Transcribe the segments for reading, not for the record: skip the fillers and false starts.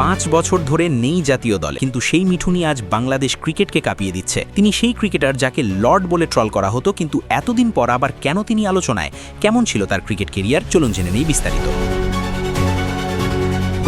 5 বছর ধরে নেই জাতীয় দলে, কিন্তু সেই মিঠুনই আজ বাংলাদেশ ক্রিকেটকে কাঁপিয়ে দিচ্ছে। তিনি সেই ক্রিকেটার যাকে লর্ড বলে ট্রল করা হতো, কিন্তু এতদিন পর আবার কেন তিনি আলোচনায়? কেমন ছিল তার ক্রিকেট কেরিয়ার? চলুন জেনে নেই বিস্তারিত।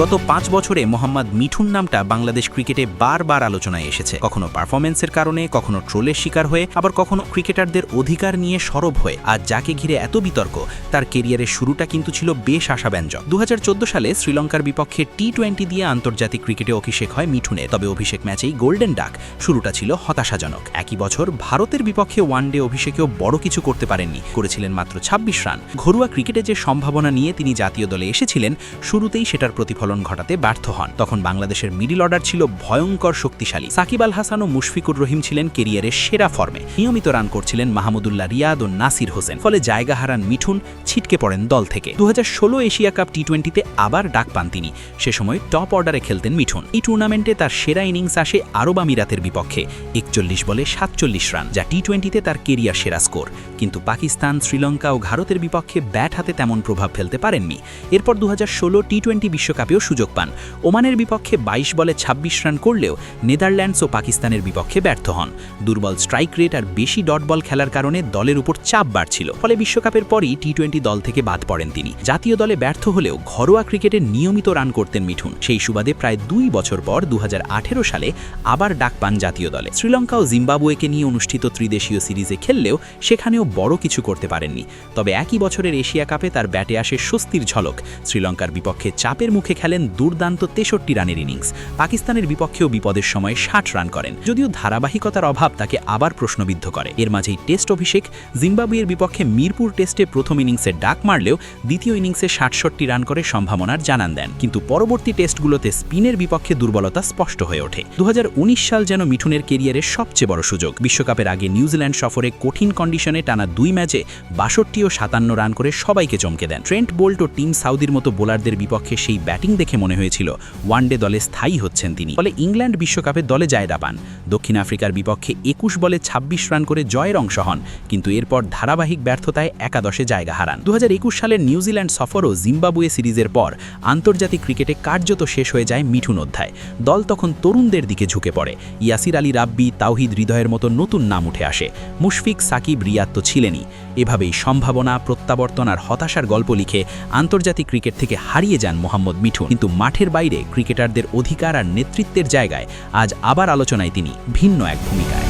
গত 5 বছরে মোহাম্মদ মিঠুন নামটা বাংলাদেশ ক্রিকেটে বারবার আলোচনায় এসেছে, কখনো পারফরমেন্সের কারণে, কখনো ট্রোলের শিকার হয়ে, আবার কখনো ক্রিকেটারদের অধিকার নিয়ে সরব হয়ে। আজ যাকে ঘিরে এত বিতর্ক, তার কেরিয়ারের শুরুটা কিন্তু ছিল বেশ আশাব্যঞ্জক। 2014 সালে শ্রীলঙ্কার বিপক্ষে টি-20 দিয়ে আন্তর্জাতিক ক্রিকেটে অভিষেক হয় মিঠুনের। তবে অভিষেক ম্যাচেই গোল্ডেন ডাক, শুরুটা ছিল হতাশাজনক। একই বছর ভারতের বিপক্ষে ওয়ানডে অভিষেকেও বড় কিছু করতে পারেননি, করেছিলেন মাত্র 26 রান। ঘরোয়া ক্রিকেটে যে সম্ভাবনা নিয়ে তিনি জাতীয় দলে এসেছিলেন, শুরুতেই সেটার প্রতিফলন ঘটাতে ব্যর্থ হন। তখন বাংলাদেশের মিডল অর্ডার ছিল ভয়ঙ্কর শক্তিশালী। সাকিব আল হাসান ও মুশফিকুর রহিম ছিলেন কেরিয়ারের সেরা ফর্মে, নিয়মিত রান করছিলেন মাহমুদুল্লাহ রিয়াদ ও নাসির হোসেন। ফলে জায়গা হারান মিঠুন, ছিটকে পড়েন দল থেকে। 2016 এশিয়া কাপ টি-20তে আবার ডাক পান তিনি। সে সময় টপ অর্ডারে খেলতেন মিঠুন। এই টুর্নামেন্টে তার সেরা ইনিংস আসে আরব আমিরাতের বিপক্ষে, 41 বলে 47 রান, যা টি-20তে তার কেরিয়ার সেরা স্কোর। কিন্তু পাকিস্তান, শ্রীলঙ্কা ও ভারতের বিপক্ষে ব্যাট হাতে তেমন প্রভাব ফেলতে পারেননি। এরপর 2016 টি-20 বিশ্বকাপেও সুযোগ পান। ওমানের বিপক্ষে 22 বলে 26 রান করলেও নেদারল্যান্ডস ও পাকিস্তানের বিপক্ষে ব্যর্থ হন। দুর্বল স্ট্রাইক রেট আর বেশি ডট বল খেলার কারণে দলের উপর চাপ বাড়ছিল। ফলে বিশ্বকাপের পরই টি-20 দল থেকে বাদ পড়েন তিনি। জাতীয় দলে ব্যর্থ হলেও ঘরোয়া ক্রিকেটে নিয়মিত রান করতেন মিঠুন। সেই সুবাদে প্রায় 2 বছর পর 2018 সালে আবার ডাক পান জাতীয় দলে। শ্রীলঙ্কা ও জিম্বাবুয়েকে নিয়ে অনুষ্ঠিত ত্রিদেশীয় সিরিজে খেললেও সেখানেও বড় কিছু করতে পারেননি। তবে একই বছরের এশিয়া কাপে তার ব্যাটে আসে স্বস্তির ঝলক। শ্রীলঙ্কার বিপক্ষে চাপের মুখে খেলেন দুর্দান্ত 63 রানের ইনিংস। পাকিস্তানের বিপক্ষেও বিপদের সময় 60 রান করেন, যদিও ধারাবাহিকতার অভাব তাকে আবার প্রশ্নবিদ্ধ করে। এর মাঝেই টেস্ট অভিষেক। জিম্বাবুয়ের বিপক্ষে মিরপুর টেস্টে প্রথম ইনিংসে ডাক মারলেও দ্বিতীয় ইনিংসে 67 রান করে সম্ভাবনার জানান দেন। কিন্তু পরবর্তী টেস্টগুলোতে স্পিনের বিপক্ষে দুর্বলতা স্পষ্ট হয়ে ওঠে। 2019 সাল যেন মিঠুনের কেরিয়ারের সবচেয়ে বড় সুযোগ। বিশ্বকাপের আগে নিউজিল্যান্ড সফরে কঠিন কন্ডিশনে টানা 2 ম্যাচে 62 ও 57 রান করে সবাইকে চমকে দেন। ট্রেন্ট বোল্ট ও টিম সাউদির মতো বোলারদের বিপক্ষে সেই ব্যাটিং দেখে মনে হয়েছিল ওয়ানডে দলে স্থায়ী হচ্ছেন তিনি। ফলে ইংল্যান্ড বিশ্বকাপে দলে জায়গা পান। দক্ষিণ আফ্রিকার বিপক্ষে 21 বলে 26 রান করে জয়ের অংশ হন, কিন্তু এরপর ধারাবাহিক ব্যর্থতায় একাদশে জায়গা হারান। 2021 সালের নিউজিল্যান্ড সফর ও জিম্বাবুয়ে সিরিজের পর আন্তর্জাতিক ক্রিকেটে কার্যত শেষ হয়ে যায় মিঠুন অধ্যায়। দল তখন তরুণদের দিকে ঝুঁকে পড়ে। ইয়াসির আলী রাব্বি, তাওহিদ হৃদয়ের মতো নতুন নাম উঠে আসে। মুশফিক, সাকিব, রিয়াদ তো ছিলেনই। এভাবেই সম্ভাবনা, প্রত্যাবর্তন আর হতাশার গল্প লিখে আন্তর্জাতিক ক্রিকেট থেকে হারিয়ে যান মোহাম্মদ মিঠুন। কিন্তু মাঠের বাইরে ক্রিকেটারদের অধিকার আর নেতৃত্বের জায়গায় আজ আবার আলোচনায় তিনি ভিন্ন এক ভূমিকায়।